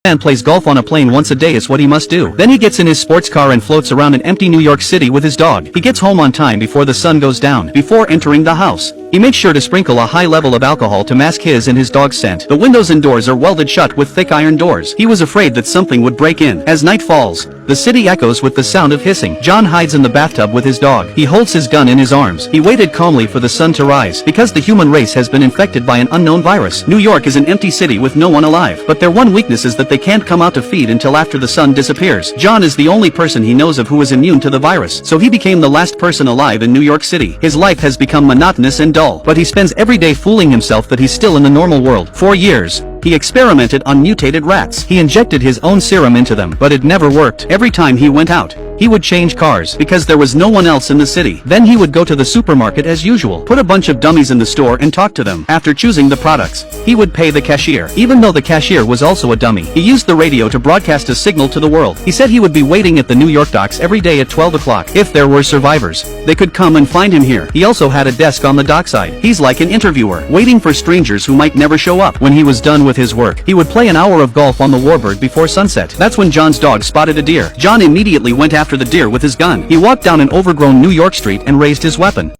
Man plays golf on a plane once a day is what he must do. Then he gets in his sports car and floats around an empty New York City with his dog. He gets home on time before the sun goes down. Before entering the house, he makes sure to sprinkle a high level of alcohol to mask his and his dog's scent. The windows and doors are welded shut with thick iron doors. He was afraid that something would break in. As night falls, the city echoes with the sound of hissing. John hides in the bathtub with his dog. He holds his gun in his arms. He waited calmly for the sun to rise. Because the human race has been infected by an unknown virus. New York is an empty city with no one alive. But their one weakness is that they can't come out to feed until after the sun disappears. John is the only person he knows of who is immune to the virus. So he became the last person alive in New York City. His life has become monotonous and dull. But he spends every day fooling himself that he's still in the normal world. For years, he experimented on mutated rats. He injected his own serum into them, but it never worked. Every time he went out, he would change cars because there was no one else in the city. Then he would go to the supermarket as usual, put a bunch of dummies in the store and talk to them. After choosing the products, he would pay the cashier. Even though the cashier was also a dummy, he used the radio to broadcast a signal to the world. He said he would be waiting at the New York docks every day at 12 o'clock. If there were survivors, they could come and find him here. He also had a desk on the dockside. He's like an interviewer, waiting for strangers who might never show up. When he was done with his work, he would play an hour of golf on the Warbird before sunset. That's when John's dog spotted a deer. John immediately went after the deer with his gun. He walked down an overgrown New York street and raised his weapon.